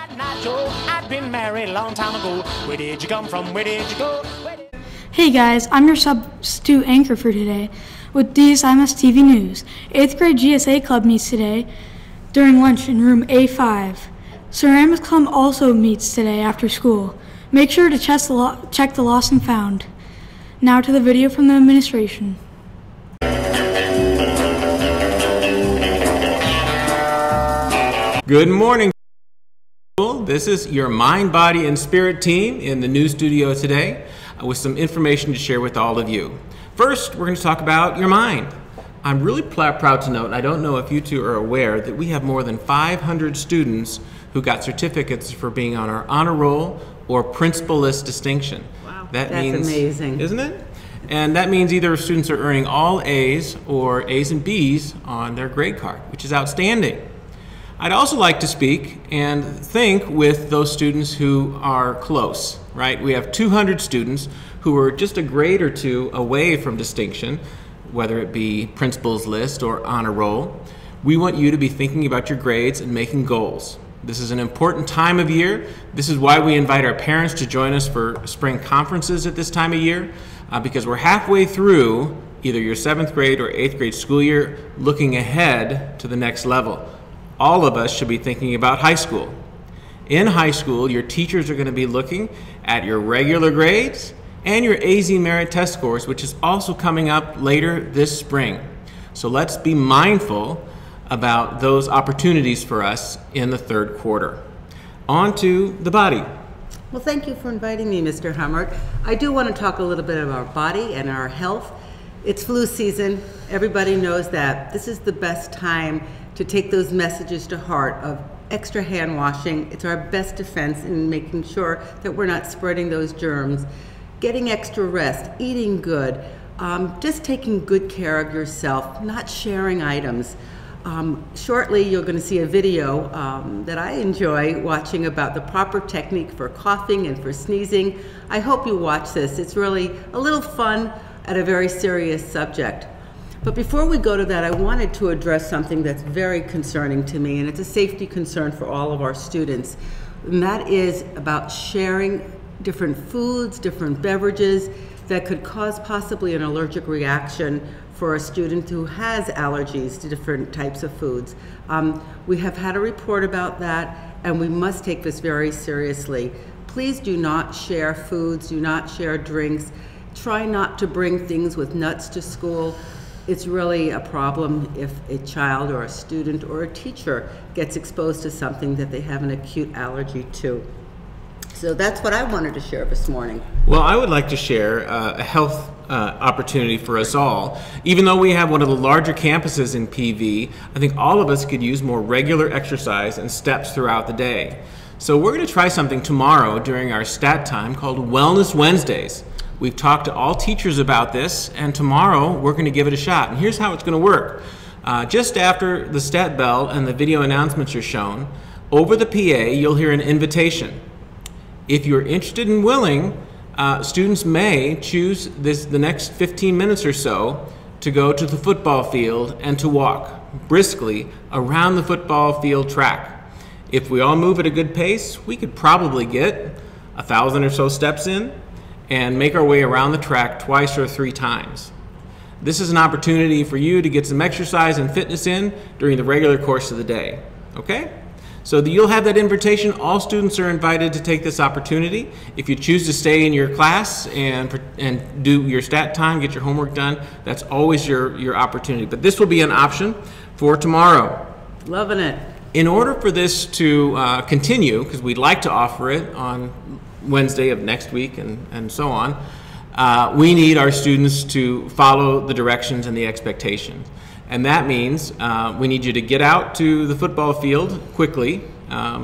that night, Joe, I'd been married a long time ago. Where did you come from? Where did you go? Hey guys, I'm your substitute anchor for today with DSIMS TV News. 8th grade GSA Club meets today during lunch in room A5. Ceramics Club also meets today after school. Make sure to check the lost and found. Now to the video from the administration. Good morning. This is your Mind, Body, and Spirit team in the new studio today with some information to share with all of you. First, we're going to talk about your mind. I'm really proud to note, and I don't know if you two are aware, that we have more than 500 students who got certificates for being on our honor roll or principal list distinction. Wow, that's amazing. Isn't it? And that means either students are earning all A's or A's and B's on their grade card, which is outstanding. I'd also like to speak and think with those students who are close, right? We have 200 students who are just a grade or two away from distinction, whether it be principal's list or honor roll. We want you to be thinking about your grades and making goals. This is an important time of year. This is why we invite our parents to join us for spring conferences at this time of year, because we're halfway through either your 7th grade or 8th grade school year, looking ahead to the next level. All of us should be thinking about high school. In high school, your teachers are going to be looking at your regular grades and your AZ Merit Test scores, which is also coming up later this spring. So let's be mindful about those opportunities for us in the 3rd quarter. On to the body. Well, thank you for inviting me, Mr. Hummert. I do want to talk a little bit about our body and our health. It's flu season. Everybody knows that. This is the best time to take those messages to heart of extra hand washing. It's our best defense in making sure that we're not spreading those germs. Getting extra rest, eating good, just taking good care of yourself, not sharing items. Shortly, you're going to see a video that I enjoy watching about the proper technique for coughing and for sneezing. I hope you watch this. It's really a little fun at a very serious subject. But before we go to that, I wanted to address something that's very concerning to me, and it's a safety concern for all of our students. And that is about sharing different foods, different beverages that could cause possibly an allergic reaction for a student who has allergies to different types of foods. We have had a report about that, and we must take this very seriously. Please do not share foods, do not share drinks. Try not to bring things with nuts to school. It's really a problem if a child or a student or a teacher gets exposed to something that they have an acute allergy to. So that's what I wanted to share this morning. Well, I would like to share a health opportunity for us all. Even though we have one of the larger campuses in PV, I think all of us could use more regular exercise and steps throughout the day. So we're going to try something tomorrow during our stat time called Wellness Wednesdays. We've talked to all teachers about this, and tomorrow we're going to give it a shot. And here's how it's going to work. Just after the stat bell and the video announcements are shown, over the PA you'll hear an invitation. If you're interested and willing, students may choose the next 15 minutes or so to go to the football field and to walk briskly around the football field track. If we all move at a good pace, we could probably get 1,000 or so steps in and make our way around the track twice or 3 times. This is an opportunity for you to get some exercise and fitness in during the regular course of the day, okay? So you'll have that invitation. All students are invited to take this opportunity. If you choose to stay in your class and do your stat time, get your homework done, that's always your opportunity. But this will be an option for tomorrow. Loving it. In order for this to continue, because we'd like to offer it on Wednesday of next week and so on, we need our students to follow the directions and the expectations. And that means we need you to get out to the football field quickly.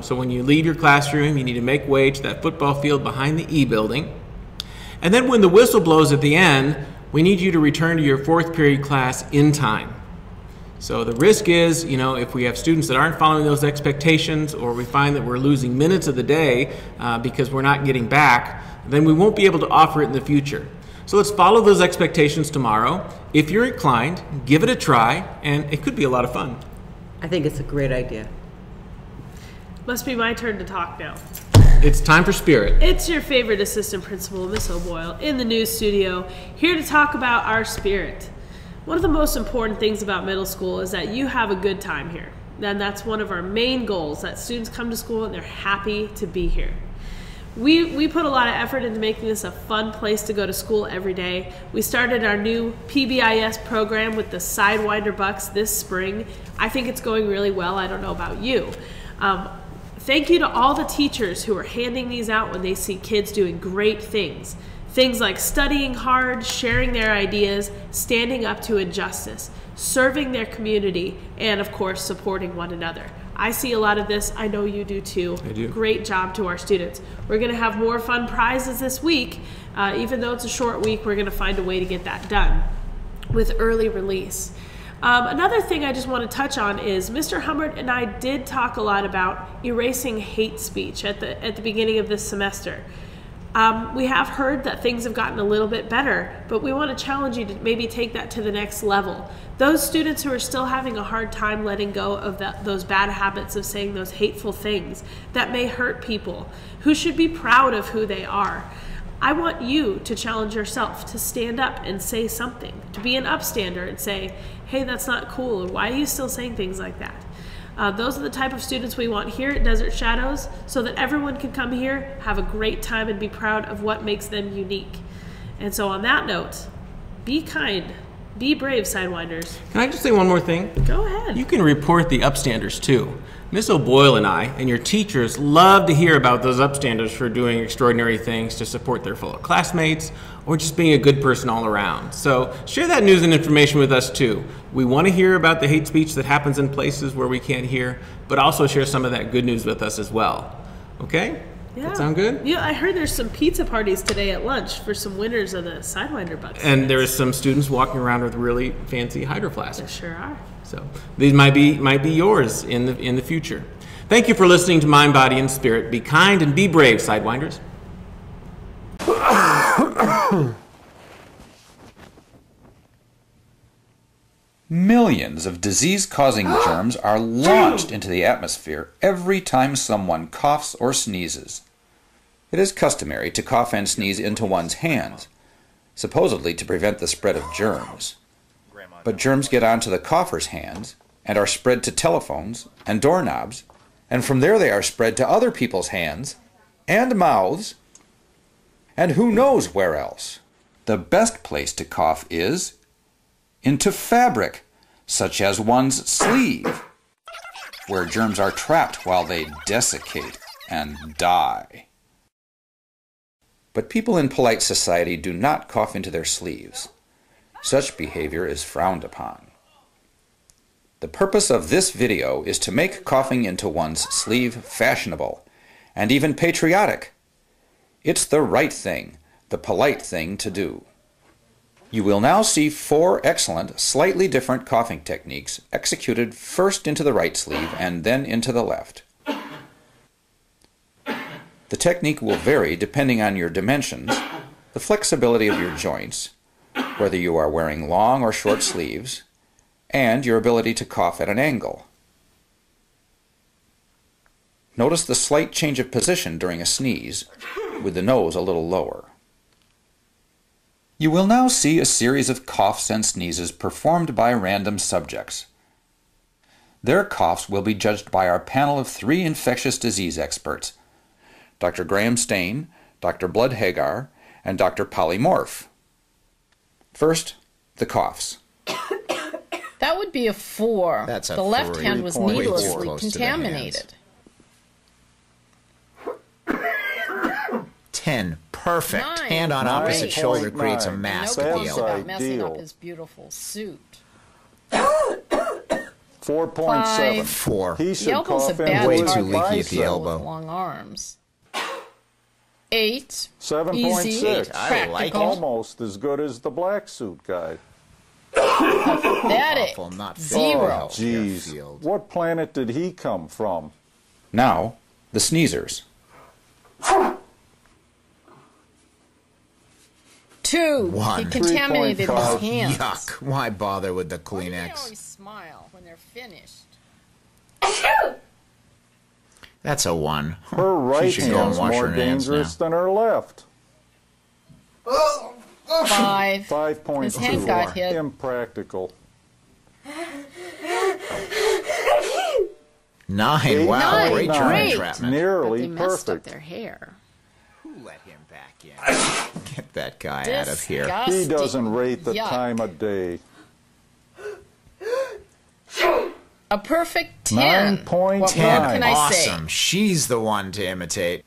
So when you leave your classroom, you need to make way to that football field behind the E building. And then when the whistle blows at the end, we need you to return to your 4th period class in time. So the risk is, if we have students that aren't following those expectations, or we find that we're losing minutes of the day because we're not getting back, then we won't be able to offer it in the future. So let's follow those expectations tomorrow. If you're inclined, give it a try, and it could be a lot of fun. I think it's a great idea. Must be my turn to talk now. It's time for Spirit. It's your favorite assistant principal, Miss O'Boyle, in the news studio, here to talk about our Spirit. One of the most important things about middle school is that you have a good time here. And that's one of our main goals, that students come to school and they're happy to be here. We put a lot of effort into making this a fun place to go to school every day. We started our new PBIS program with the Sidewinder Bucks this spring. I think it's going really well. I don't know about you. Thank you to all the teachers who are handing these out when they see kids doing great things. Things like studying hard, sharing their ideas, standing up to injustice, serving their community, and of course, supporting one another. I see a lot of this. I know you do too. I do. Great job to our students. We're going to have more fun prizes this week. Even though it's a short week, we're going to find a way to get that done with early release. Another thing I just want to touch on is Mr. Hummert and I did talk a lot about erasing hate speech at the beginning of this semester. We have heard that things have gotten a little bit better, but we want to challenge you to maybe take that to the next level. Those students who are still having a hard time letting go of those bad habits of saying those hateful things that may hurt people, who should be proud of who they are. I want you to challenge yourself to stand up and say something, to be an upstander and say, hey, that's not cool, or why are you still saying things like that? Those are the type of students we want here at Desert Shadows so that everyone can come here, have a great time, and be proud of what makes them unique. And so on that note, be kind, be brave, Sidewinders. Can I just say one more thing? Go ahead. You can report the upstanders too. Miss O'Boyle and I and your teachers love to hear about those upstanders for doing extraordinary things to support their fellow classmates or just being a good person all around. So share that news and information with us too. We want to hear about the hate speech that happens in places where we can't hear, but also share some of that good news with us as well. Okay? Yeah. That sound good? Yeah, I heard there's some pizza parties today at lunch for some winners of the Sidewinder Bucks. And there are some students walking around with really fancy hydro flasks. There sure are. So these might be yours in the future. Thank you for listening to Mind, Body, and Spirit. Be kind and be brave, Sidewinders. Millions of disease-causing germs are launched into the atmosphere every time someone coughs or sneezes. It is customary to cough and sneeze into one's hands, supposedly to prevent the spread of germs. But germs get onto the cougher's hands and are spread to telephones and doorknobs, and from there they are spread to other people's hands and mouths, and who knows where else. The best place to cough is into fabric, such as one's sleeve, where germs are trapped while they desiccate and die. But people in polite society do not cough into their sleeves. Such behavior is frowned upon. The purpose of this video is to make coughing into one's sleeve fashionable and even patriotic. It's the right thing, the polite thing to do. You will now see 4 excellent, slightly different coughing techniques executed first into the right sleeve and then into the left. The technique will vary depending on your dimensions, the flexibility of your joints, whether you are wearing long or short sleeves, and your ability to cough at an angle. Notice the slight change of position during a sneeze, with the nose a little lower. You will now see a series of coughs and sneezes performed by random subjects. Their coughs will be judged by our panel of 3 infectious disease experts, Dr. Graham Stain, Dr. Blood Hagar, and Dr. Polymorph. First, the coughs. That would be a 4. That's a the left 3. hand was Way too needlessly close to the contaminated. 10. Perfect. 9. Hand on opposite shoulder creates a mask No of boast the about elbow. messing up his beautiful suit. 4.7. 4. He The should elbow's a cough bad into Way his too leaky at the bicep. elbow. with long arms. 8. 7.6. Easy, I like practical. Almost as good as the black suit guy. Pathetic. Awful, not fit. 0. Jeez, Fairfield. what planet did he come from? Now, the sneezers. 2. 1. He contaminated his 3.5. hands. Yuck. Why bother with the Why do they always Kleenex? smile when they're finished? That's a 1. Her right should go and hand's wash more her hands dangerous now. than her left. 5. 5.2. His hand got hit. Impractical. 9. Wow, 9. great germ Great. entrapment. But Nearly they messed up perfect. their hair. Who let him back in? Get that guy out of here. He doesn't rate the Yuck. time of day. A perfect 10. 9.9. What more can I say? Awesome. She's the one to imitate.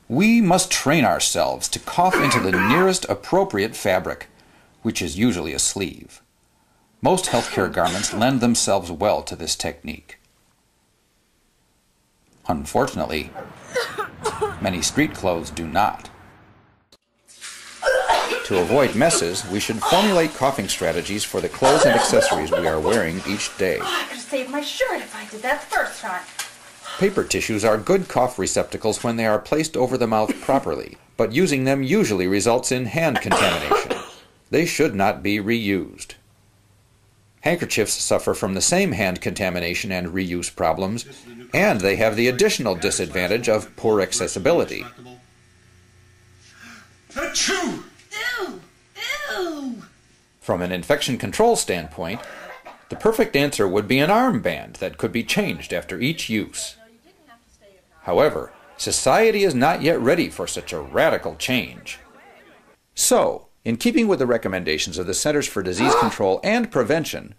We must train ourselves to cough into the nearest appropriate fabric, which is usually a sleeve. Most healthcare garments lend themselves well to this technique. Unfortunately, many street clothes do not. To avoid messes, we should formulate coughing strategies for the clothes and accessories we are wearing each day. I could have saved my shirt if I did that first time. Paper tissues are good cough receptacles when they are placed over the mouth properly, but using them usually results in hand contamination. They should not be reused. Handkerchiefs suffer from the same hand contamination and reuse problems, and they have the additional disadvantage of poor accessibility. Achoo! Ew! Ew! From an infection control standpoint, the perfect answer would be an armband that could be changed after each use. However, society is not yet ready for such a radical change. So, in keeping with the recommendations of the Centers for Disease Control and Prevention,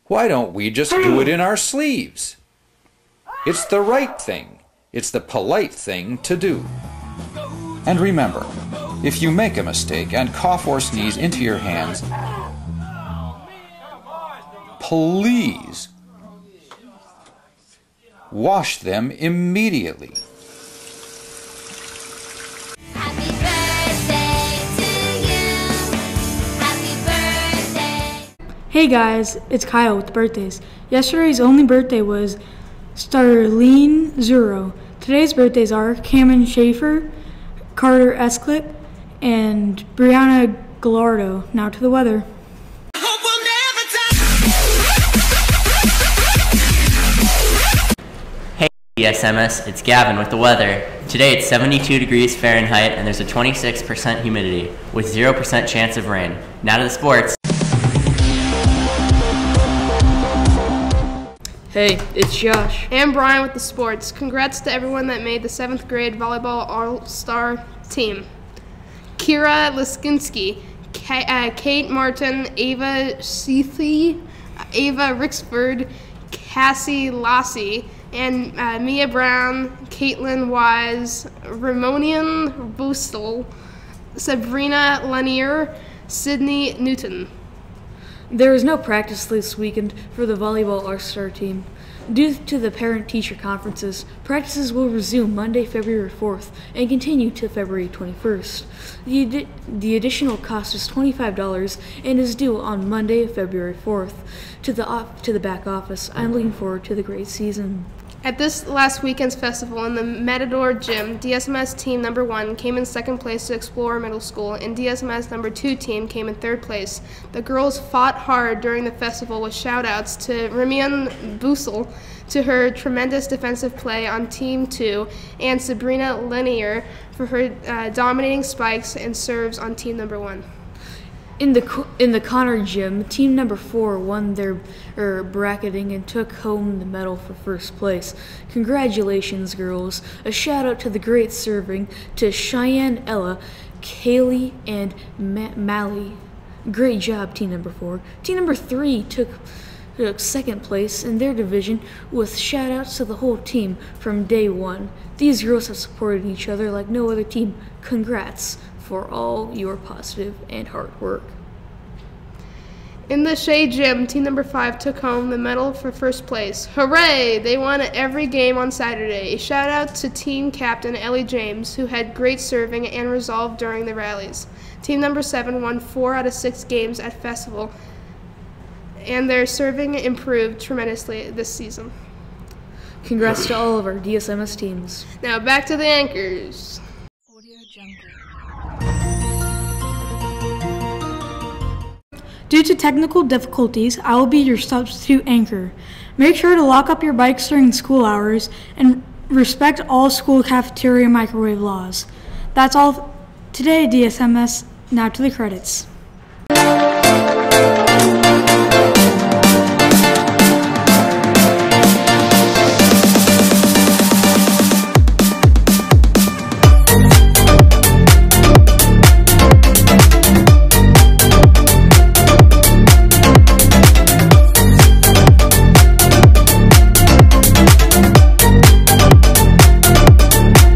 why don't we just do it in our sleeves? It's the right thing. It's the polite thing to do. And remember, if you make a mistake and cough or sneeze into your hands, please wash them immediately. Happy birthday to you. Happy birthday. Hey guys, it's Kyle with birthdays. Yesterday's only birthday was Starlene Zero. Today's birthdays are Cameron Schaefer, Carter Esclip, and Brianna Gallardo. Now to the weather. SMS, it's Gavin with the weather. Today it's 72 degrees Fahrenheit and there's a 26% humidity with 0% chance of rain. Now to the sports. Hey, it's Josh. And Brian with the sports. Congrats to everyone that made the 7th grade volleyball all-star team. Kira Liskinsky, Kate Martin, Ava Seethy, Ava Rixford, Cassie Lassie, and Mia Brown, Caitlin Wise, Ramonian Boostel, Sabrina Lanier, Sydney Newton. There is no practice this weekend for the volleyball all-star team. Due to the parent-teacher conferences, practices will resume Monday, February 4th and continue to February 21st. The additional cost is $25 and is due on Monday, February 4th. To the back office, I'm looking forward to the great season. At this last weekend's festival in the Matador Gym, DSMS team number 1 came in 2nd place to Explorer Middle School, and DSMS number 2 team came in 3rd place. The girls fought hard during the festival with shout-outs to Remian Boosel to her tremendous defensive play on Team 2, and Sabrina Lanier for her dominating spikes and serves on Team number 1. In the Connor Gym, team number 4 won their bracketing and took home the medal for 1st place. Congratulations, girls. A shout out to the great serving to Cheyenne, Ella, Kaylee, and Mally. Great job, team number 4. Team number 3 took 2nd place in their division with shout outs to the whole team from day 1. These girls have supported each other like no other team. Congrats for all your positive and hard work. In the Shea Gym, team number 5 took home the medal for 1st place. Hooray! They won every game on Saturday. A shout out to team captain Ellie James, who had great serving and resolve during the rallies. Team number 7 won 4 out of 6 games at Festival, and their serving improved tremendously this season. Congrats to all of our DSMS teams. Now back to the anchors. Due to technical difficulties, I will be your substitute anchor. Make sure to lock up your bikes during school hours and respect all school cafeteria microwave laws. That's all today, DSMS. Now to the credits.